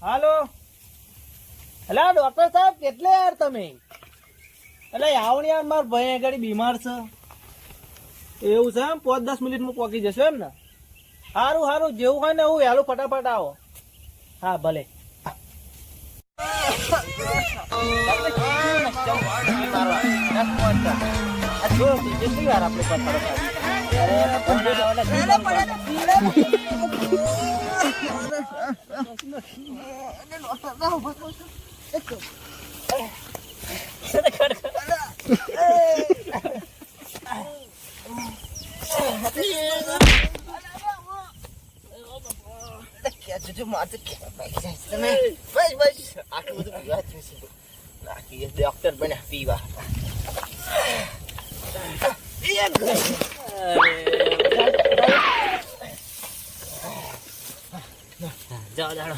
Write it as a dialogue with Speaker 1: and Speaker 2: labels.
Speaker 1: હાલો અલા ડોક્ટર સાહેબ કેટલે યાર તમે એટલે આવો ને યાર મારા ભાઈ આગળ બીમાર છે એવું છે એમ 5-10 મિનિટમાં પહોંચી જશો એમ ને સારું સારું જેવું હોય ને એવું વહેલું ફટાફટ આવો હા ભલે કેટલી વાર આપણે ડોક્ટર બન્યા પીવા જાઓ જાણો